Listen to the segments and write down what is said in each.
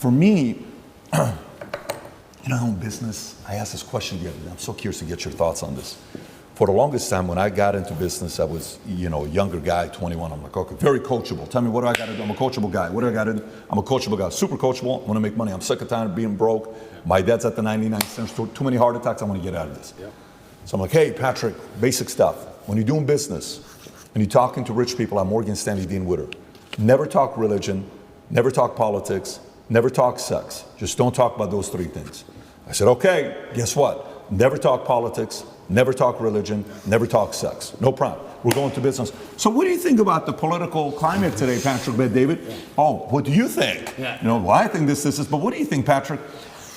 For me, in my own business, I asked this question the other day. I'm so curious to get your thoughts on this. For the longest time, when I got into business, I was, a younger guy, 21. I'm like, okay, very coachable. Tell me, what do I got to do? I'm a coachable guy. What do I got to do? I'm a coachable guy, super coachable. I want to make money. I'm sick and tired of being broke. My dad's at the 99 cents. Too many heart attacks. I want to get out of this. So I'm like, hey, Patrick, basic stuff. When you're doing business and you're talking to rich people at Morgan Stanley, Dean Witter, never talk religion, never talk politics, never talk sex. Just don't talk about those three things. I said, okay, guess what? Never talk politics, never talk religion, never talk sex. No problem. We're going to business. So what do you think about the political climate today, Patrick, David? Oh, what do you think? Well, I think this, but what do you think, Patrick?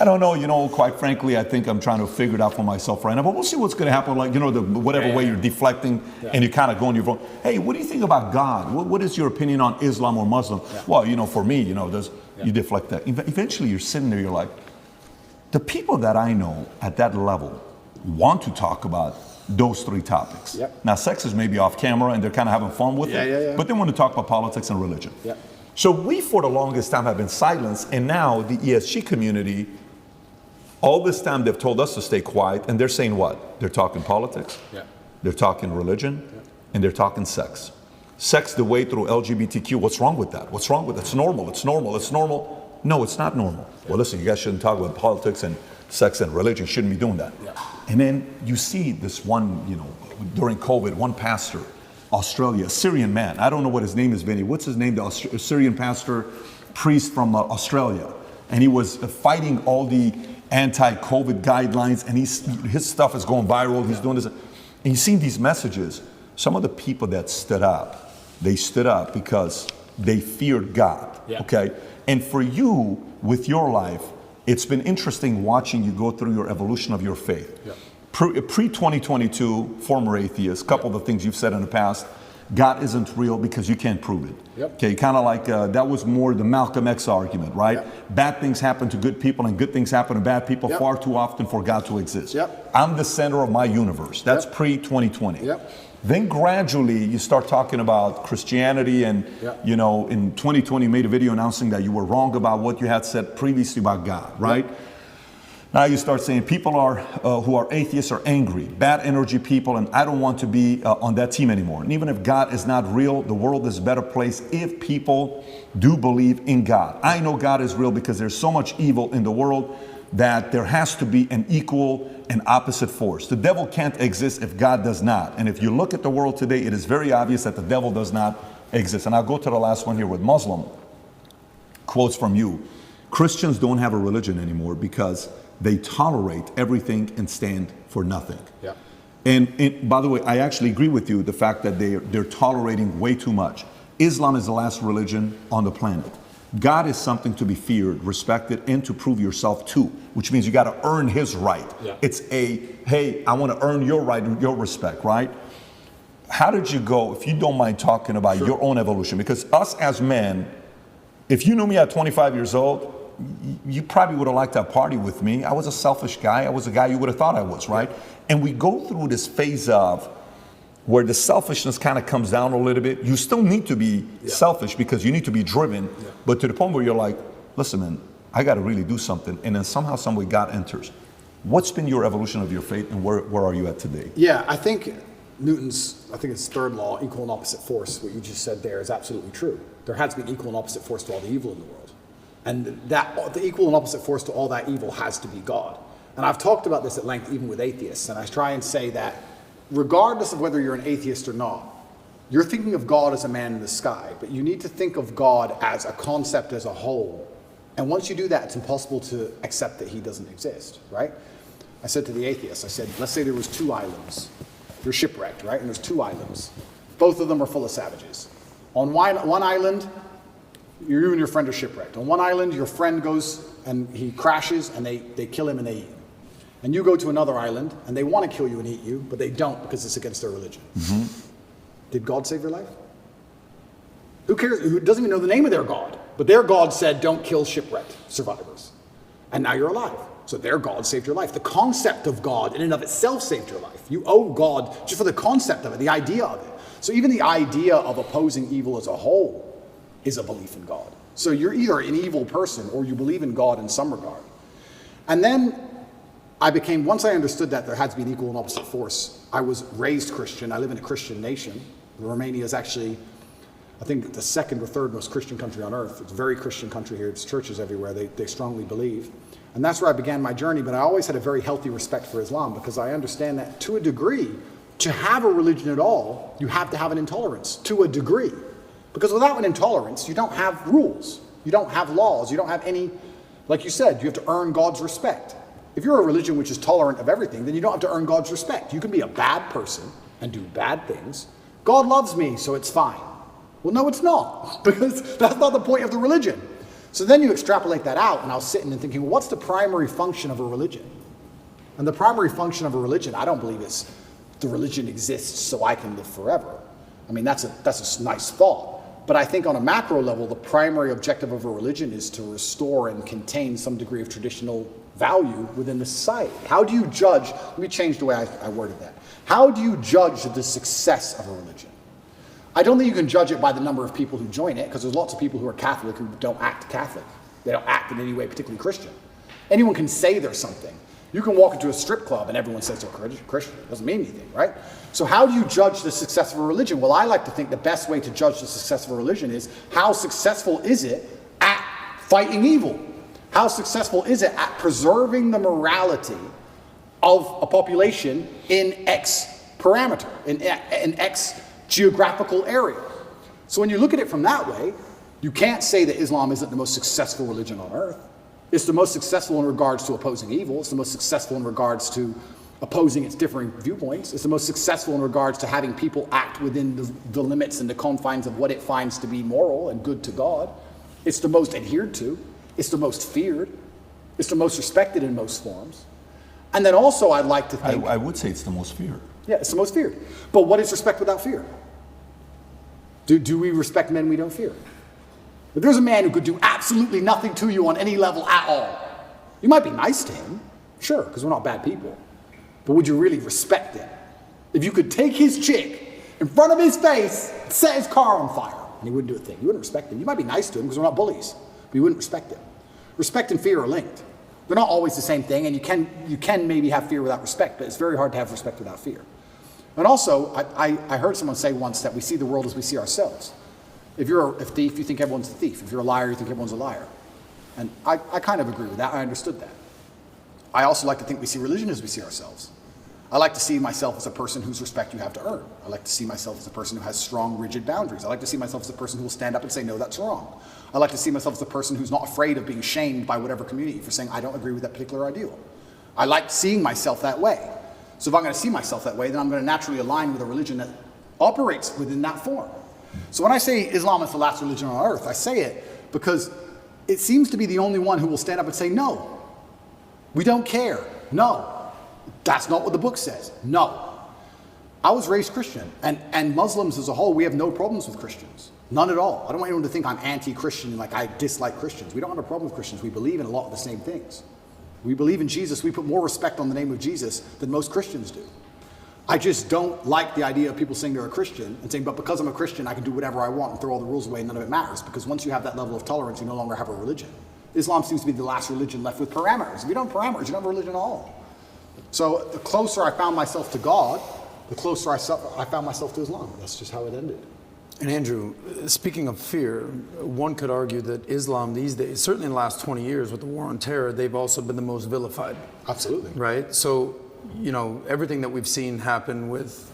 I don't know, quite frankly, I think I'm trying to figure it out for myself right now, but we'll see what's going to happen, like, whatever way you're deflecting and you kind of go on your phone. Hey, what do you think about God? What is your opinion on Islam or Muslim? Well, for me, you deflect that. Eventually you're sitting there, you're like, the people that I know at that level want to talk about those three topics. Now, sex is maybe off camera and they're kind of having fun with it, but they want to talk about politics and religion. So we, for the longest time, have been silenced, and now the ESG community, all this time they've told us to stay quiet, and they're saying what? They're talking politics, they're talking religion, and they're talking sex. Sex the way through LGBTQ, what's wrong with that? What's wrong with it? It's normal, it's normal, it's normal. No, it's not normal. Well, listen, you guys shouldn't talk about politics and sex and religion, you shouldn't be doing that. And then you see this one, during COVID, one pastor, Australia, a Syrian man, I don't know what his name is, Vinny, what's his name? The Syrian pastor, priest from Australia. And he was fighting all the anti-COVID guidelines, and his stuff is going viral, he's doing this. And you've seen these messages. Some of the people that stood up, they stood up because they feared God, okay? And for you, with your life, it's been interesting watching you go through your evolution of your faith. Pre-2022, former atheist, couple of the things you've said in the past, God isn't real because you can't prove it. Okay, kind of like, that was more the Malcolm X argument, right? Bad things happen to good people and good things happen to bad people far too often for God to exist. I'm the center of my universe. That's pre-2020. Then gradually you start talking about Christianity and, in 2020 you made a video announcing that you were wrong about what you had said previously about God, right? Now you start saying people who are atheists are angry, bad energy people, and I don't want to be on that team anymore. And even if God is not real, the world is a better place if people do believe in God. I know God is real because there's so much evil in the world that there has to be an equal and opposite force. The devil can't exist if God does not. And if you look at the world today, it is very obvious that the devil does not exist. And I'll go to the last one here with Muslim. Quotes from you. Christians don't have a religion anymore because they tolerate everything and stand for nothing. And by the way, I actually agree with you, the fact that they're tolerating way too much. Islam is the last religion on the planet. God is something to be feared, respected, and to prove yourself to, which means you got to earn his right. It's hey, I want to earn your right and your respect, right? How did you go, if you don't mind talking about your own evolution? Because us as men, if you knew me at 25 years old, you probably would have liked to party with me. I was a selfish guy. I was a guy you would have thought I was, right? And we go through this phase of where the selfishness kind of comes down a little bit. You still need to be selfish because you need to be driven, but to the point where you're like, listen, man, I got to really do something. And then somehow, some way, God enters. What's been your evolution of your faith, and where are you at today? I think it's third law, equal and opposite force. What you just said there is absolutely true. There has been equal and opposite force to all the evil in the world. And the equal and opposite force to all that evil has to be God. And I've talked about this at length, even with atheists. And I try and say that regardless of whether you're an atheist or not, you're thinking of God as a man in the sky, but you need to think of God as a concept as a whole. And once you do that, it's impossible to accept that he doesn't exist, right? I said to the atheists, I said, let's say there was 2 islands. You're shipwrecked, right? And there's 2 islands. Both of them are full of savages. On one island, you and your friend are shipwrecked. On one island, your friend goes and he crashes and they kill him and they eat him. And you go to another island and they want to kill you and eat you, but they don't because it's against their religion. Did God save your life? Who cares? Who doesn't even know the name of their God? But their God said, don't kill shipwrecked survivors. And now you're alive. So their God saved your life. The concept of God in and of itself saved your life. You owe God just for the concept of it, the idea of it. So even the idea of opposing evil as a whole is a belief in God. So you're either an evil person or you believe in God in some regard. And then once I understood that there had to be an equal and opposite force, I was raised Christian. I live in a Christian nation. Romania is actually, I think, the second or third most Christian country on earth. It's a very Christian country here. There's churches everywhere. They strongly believe. And that's where I began my journey, but I always had a very healthy respect for Islam because I understand that to a degree, to have a religion at all, you have to have an intolerance, to a degree. Because without an intolerance, you don't have rules. You don't have laws. You don't have any, like you said, you have to earn God's respect. If you're a religion which is tolerant of everything, then you don't have to earn God's respect. You can be a bad person and do bad things. God loves me, so it's fine. Well, no, it's not, because that's not the point of the religion. So then you extrapolate that out, and I was sitting and thinking, well, what's the primary function of a religion? And the primary function of a religion, I don't believe is the religion exists so I can live forever. I mean, that's a nice thought. But I think on a macro level, the primary objective of a religion is to restore and contain some degree of traditional value within the society. How do you judge, let me change the way I worded that. How do you judge the success of a religion? I don't think you can judge it by the number of people who join it, because there's lots of people who are Catholic who don't act Catholic. They don't act in any way particularly Christian. Anyone can say they're something. You can walk into a strip club and everyone says they're Christian. It doesn't mean anything, right? So how do you judge the success of a religion? Well, I like to think the best way to judge the success of a religion is how successful is it at fighting evil? How successful is it at preserving the morality of a population in X parameter, in X geographical area? So when you look at it from that way, you can't say that Islam isn't the most successful religion on earth. It's the most successful in regards to opposing evil. It's the most successful in regards to opposing its differing viewpoints. It's the most successful in regards to having people act within the limits and the confines of what it finds to be moral and good to God. It's the most adhered to. It's the most feared. It's the most respected in most forms. And then also I'd like to think... I would say it's the most feared. Yeah, it's the most feared. But what is respect without fear? Do we respect men we don't fear? If there's a man who could do absolutely nothing to you on any level at all, you might be nice to him, sure, because we're not bad people. But would you really respect him? If you could take his chick in front of his face, set his car on fire, and he wouldn't do a thing, you wouldn't respect him. You might be nice to him because we're not bullies, but you wouldn't respect him. Respect and fear are linked. They're not always the same thing, and you can maybe have fear without respect, but it's very hard to have respect without fear. And also, I heard someone say once that we see the world as we see ourselves. If you're a thief, you think everyone's a thief. If you're a liar, you think everyone's a liar. And I kind of agree with that. I understood that. I also like to think we see religion as we see ourselves. I like to see myself as a person whose respect you have to earn. I like to see myself as a person who has strong, rigid boundaries. I like to see myself as a person who will stand up and say, no, that's wrong. I like to see myself as a person who's not afraid of being shamed by whatever community for saying, I don't agree with that particular ideal. I like seeing myself that way. So if I'm going to see myself that way, then I'm going to naturally align with a religion that operates within that form. So when I say Islam is the last religion on earth, I say it because it seems to be the only one who will stand up and say, no, we don't care. No, that's not what the book says. No. I was raised Christian, and Muslims as a whole, we have no problems with Christians. None at all. I don't want anyone to think I'm anti-Christian and like I dislike Christians. We don't have a problem with Christians. We believe in a lot of the same things. We believe in Jesus. We put more respect on the name of Jesus than most Christians do. I just don't like the idea of people saying they're a Christian and saying, but because I'm a Christian, I can do whatever I want and throw all the rules away and none of it matters. Because once you have that level of tolerance, you no longer have a religion. Islam seems to be the last religion left with parameters. If you don't have parameters, you don't have a religion at all. So the closer I found myself to God, the closer I found myself to Islam. That's just how it ended. And Andrew, speaking of fear, one could argue that Islam these days, certainly in the last 20 years with the war on terror, they've also been the most vilified. Absolutely. Right? So, you know, everything that we've seen happen with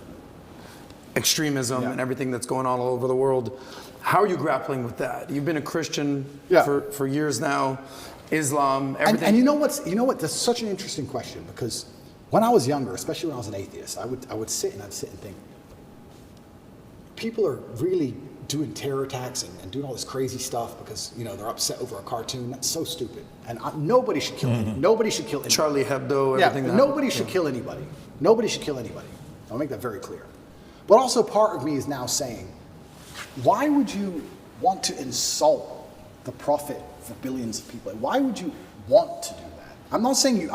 extremism and everything that's going on all over the world, how are you grappling with that? You've been a Christian for years now, Islam, everything. And you know what? That's such an interesting question, because when I was younger, especially when I was an atheist, I would sit and think, people are really doing terror attacks and doing all this crazy stuff because, you know, they're upset over a cartoon. That's so stupid. And nobody should kill anybody. Nobody should kill anybody. Charlie Hebdo, everything. Yeah, nobody should kill anybody. Nobody should kill anybody. I'll make that very clear. But also part of me is now saying, why would you want to insult the prophet for billions of people? Why would you want to do that? I don't even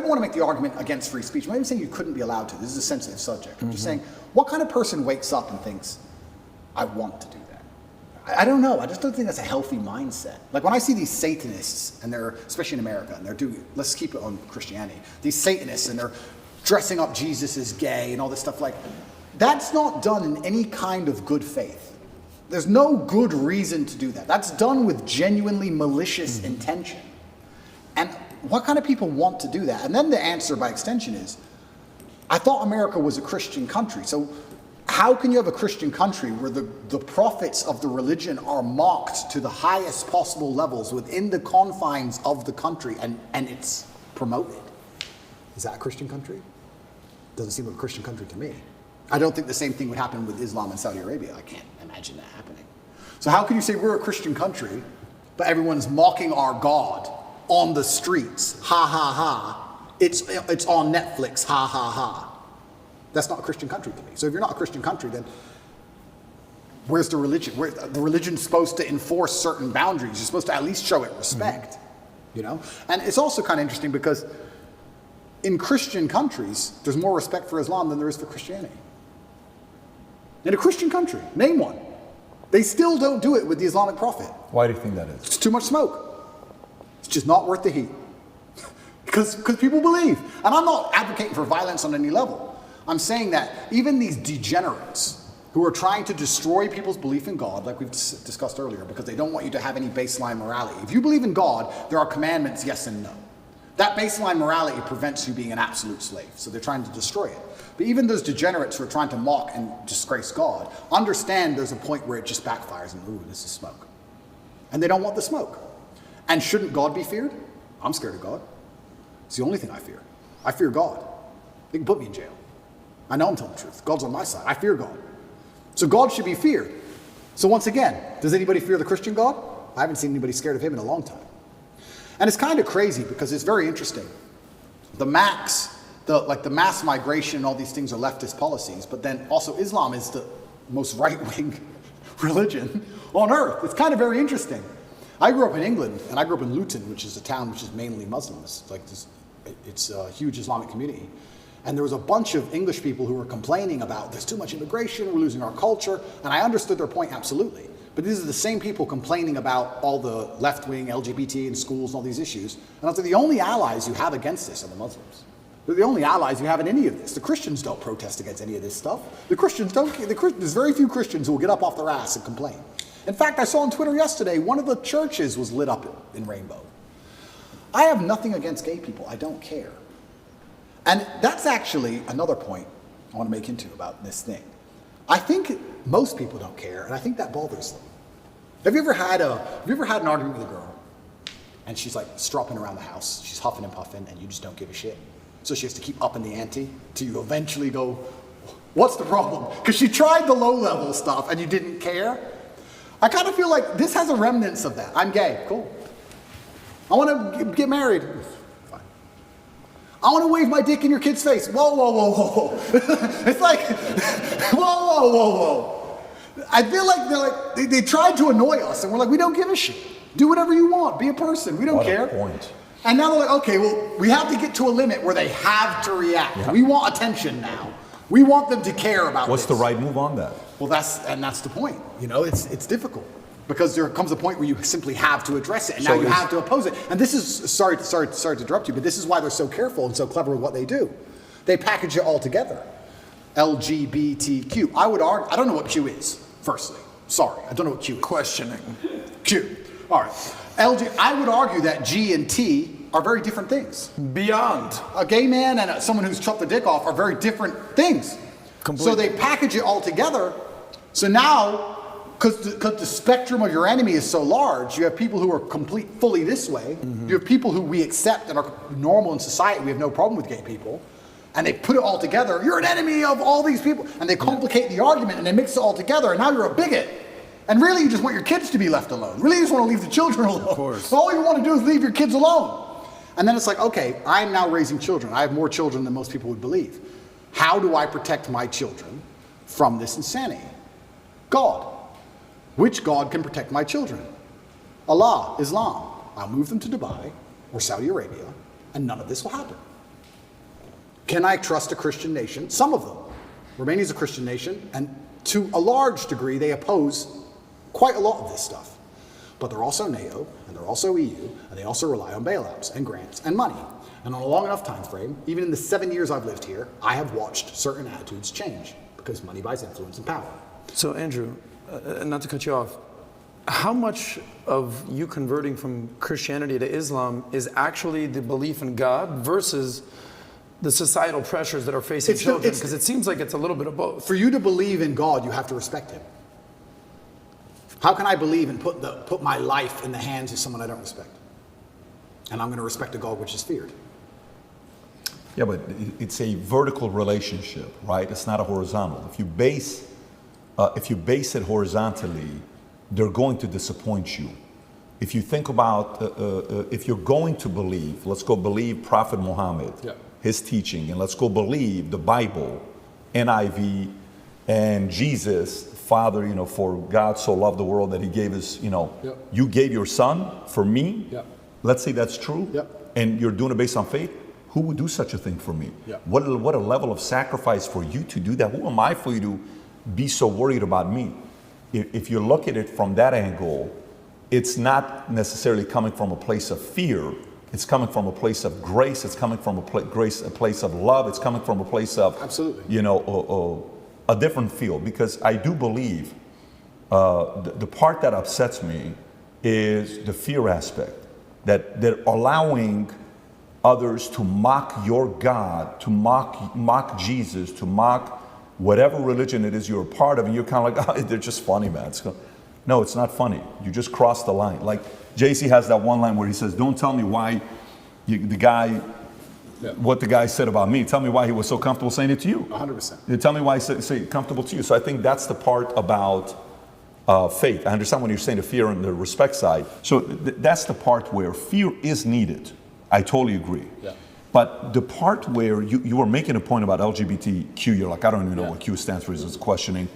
want to make the argument against free speech. I'm not even saying you couldn't be allowed to. This is a sensitive subject. I'm just saying, what kind of person wakes up and thinks, I want to do that? I don't know. I just don't think that's a healthy mindset. Like when I see these Satanists, and they're, especially in America, and they're doing, let's keep it on Christianity, these Satanists, and they're dressing up Jesus as gay and all this stuff, like, that's not done in any kind of good faith. There's no good reason to do that. That's done with genuinely malicious intention. And what kind of people want to do that? And then the answer by extension is, I thought America was a Christian country. So how can you have a Christian country where the prophets of the religion are mocked to the highest possible levels within the confines of the country, and it's promoted? Is that a Christian country? Doesn't seem like a Christian country to me. I don't think the same thing would happen with Islam in Saudi Arabia. I can't imagine that happening. So how can you say we're a Christian country, but everyone's mocking our God on the streets? Ha ha ha. It's on Netflix. Ha ha ha. That's not a Christian country to me. So if you're not a Christian country, then where's the religion? The religion's supposed to enforce certain boundaries. You're supposed to at least show it respect, you know? And it's also kind of interesting because in Christian countries, there's more respect for Islam than there is for Christianity. In a Christian country, name one. They still don't do it with the Islamic Prophet. Why do you think that is? It's too much smoke. It's just not worth the heat. Because people believe. And I'm not advocating for violence on any level. I'm saying that even these degenerates who are trying to destroy people's belief in God, like we've discussed earlier, because they don't want you to have any baseline morality. If you believe in God, there are commandments, yes and no. That baseline morality prevents you being an absolute slave, so they're trying to destroy it. But even those degenerates who are trying to mock and disgrace God, understand there's a point where it just backfires and, ooh, this is smoke. And they don't want the smoke. And shouldn't God be feared? I'm scared of God. It's the only thing I fear. I fear God. They can put me in jail. I know I'm telling the truth. God's on my side. I fear God. So God should be feared. So once again, does anybody fear the Christian God? I haven't seen anybody scared of him in a long time. And it's kind of crazy because it's very interesting. The mass migration and all these things are leftist policies, but then also Islam is the most right-wing religion on earth. It's kind of very interesting. I grew up in England, and I grew up in Luton, which is a town which is mainly Muslims. It's a huge Islamic community. And there was a bunch of English people who were complaining about there's too much immigration, we're losing our culture, and I understood their point absolutely. But these are the same people complaining about all the left-wing LGBT in schools and all these issues. And I was like, the only allies you have against this are the Muslims. They're the only allies you have in any of this. The Christians don't protest against any of this stuff. The Christians don't. There's very few Christians who will get up off their ass and complain. In fact, I saw on Twitter yesterday, one of the churches was lit up in rainbow. I have nothing against gay people. I don't care. And that's actually another point I want to make into about this thing. I think most people don't care, and I think that bothers them. Have you ever had an argument with a girl, and she's like stropping around the house, she's huffing and puffing, and you just don't give a shit? So she has to keep upping the ante till you eventually go, what's the problem? Because she tried the low-level stuff, and you didn't care. I kind of feel like this has a remnants of that. I'm gay, cool. I want to get married. I want to wave my dick in your kid's face. Whoa, whoa, whoa, whoa, whoa. It's like, whoa, whoa, whoa, whoa. I feel like they tried to annoy us, and we're like, we don't give a shit. Do whatever you want. Be a person. We don't care. Point. And now they're like, okay, well, we have to get to a limit where they have to react. Yeah. We want attention now. We want them to care about What's the right move on that? Well, that's the point. You know, it's difficult. Because there comes a point where you simply have to address it, and now you have to oppose it. And this is, sorry to interrupt you, but this is why they're so careful and so clever with what they do. They package it all together. LGBTQ. I would argue, I don't know what Q is, firstly. Sorry, I don't know what Q is. Questioning. Q. All right. I would argue that G and T are very different things. Beyond. A gay man and someone who's chopped the dick off are very different things. Completely. So they package it all together. So now, because the spectrum of your enemy is so large, you have people who are fully this way. Mm-hmm. You have people who we accept and are normal in society. We have no problem with gay people. And they put it all together. You're an enemy of all these people. And they complicate the argument and they mix it all together. And now you're a bigot. And really you just want your kids to be left alone. Really you just want to leave the children alone. Of course. All you want to do is leave your kids alone. And then it's like, okay, I'm now raising children. I have more children than most people would believe. How do I protect my children from this insanity? God. Which God can protect my children? Allah, Islam. I'll move them to Dubai or Saudi Arabia, and none of this will happen. Can I trust a Christian nation? Some of them. Romania is a Christian nation, and to a large degree, they oppose quite a lot of this stuff. But they're also NATO, and they're also EU, and they also rely on bailouts and grants and money. And on a long enough time frame, even in the 7 years I've lived here, I have watched certain attitudes change because money buys influence and power. So Andrew, not to cut you off, how much of you converting from Christianity to Islam is actually the belief in God versus the societal pressures that are facing children? Because it seems like it's a little bit of both. For you to believe in God, you have to respect him. How can I believe and put my life in the hands of someone I don't respect? And I'm going to respect a God which is feared. Yeah, but it's a vertical relationship, right? It's not a horizontal. If you base it horizontally, they're going to disappoint you. If you think about, if you're going to believe, let's go believe Prophet Muhammad, his teaching, and let's go believe the Bible, NIV, and Jesus, Father, for God so loved the world that he gave his, you gave your son for me. Let's say that's true. And you're doing it based on faith. Who would do such a thing for me? What a level of sacrifice for you to do that. Who am I for you to be so worried about me? If you look at it from that angle, it's not necessarily coming from a place of fear. It's coming from a place of grace. It's coming from a place of love. It's coming from a place of, a different feel. Because I do believe the part that upsets me is the fear aspect, that they're allowing others to mock your God, to mock Jesus, to mock whatever religion it is you're a part of, and you're kind of like, oh, they're just funny, man. No, it's not funny. You just crossed the line. Like JC has that one line where he says, don't tell me why what the guy said about me. Tell me why he was so comfortable saying it to you. 100%. Tell me why he said comfortable to you. So I think that's the part about faith. I understand when you're saying the fear and the respect side. So that's the part where fear is needed. I totally agree. But the part where you were making a point about LGBTQ, you're like, I don't even know what Q stands for, is questioning.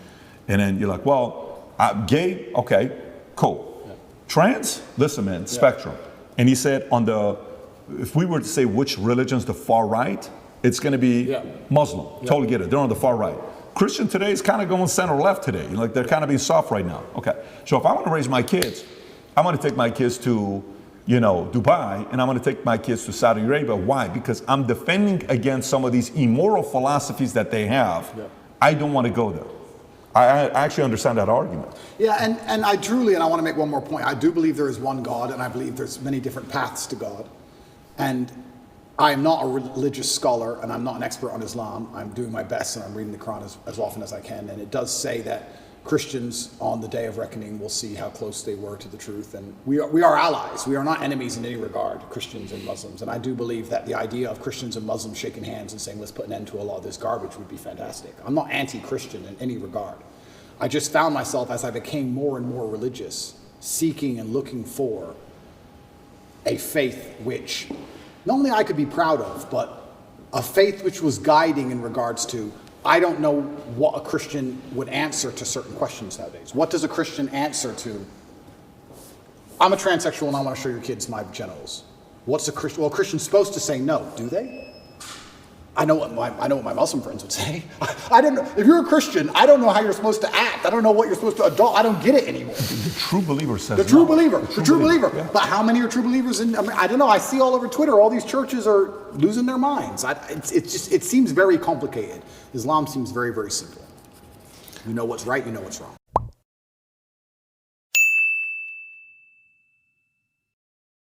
And then you're like, well, gay, okay, cool. Trans, listen, man, spectrum. And he said if we were to say which religion's the far right, it's going to be Muslim. Totally get it. They're on the far right. Christian today is kind of going center left today. Like they're kind of being soft right now. Okay. So if I want to raise my kids, I want to take my kids to Dubai, and I'm going to take my kids to Saudi Arabia. Why? Because I'm defending against some of these immoral philosophies that they have. I don't want to go there. I actually understand that argument. Yeah, and I truly, and I want to make one more point, I do believe there is one God, and I believe there's many different paths to God. And I'm not a religious scholar, and I'm not an expert on Islam. I'm doing my best, and I'm reading the Quran as often as I can. And it does say that Christians on the day of reckoning will see how close they were to the truth. And we are allies. We are not enemies in any regard, Christians and Muslims. And I do believe that the idea of Christians and Muslims shaking hands and saying, let's put an end to a lot of this garbage would be fantastic. I'm not anti-Christian in any regard. I just found myself, as I became more and more religious, seeking and looking for a faith which not only I could be proud of, but a faith which was guiding in regards to, I don't know what a Christian would answer to certain questions nowadays. What does a Christian answer to? I'm a transsexual and I want to show your kids my genitals. What's a Christian? Well, a Christian's supposed to say no, do they? I know what my Muslim friends would say. I don't know. If you're a Christian, I don't know how you're supposed to act. I don't know what you're supposed to adopt. I don't get it anymore. The true believer says the true no. believer. The true believer. Yeah. But how many are true believers? I don't know. I see all over Twitter, all these churches are losing their minds. It seems very complicated. Islam seems very, very simple. You know what's right, you know what's wrong.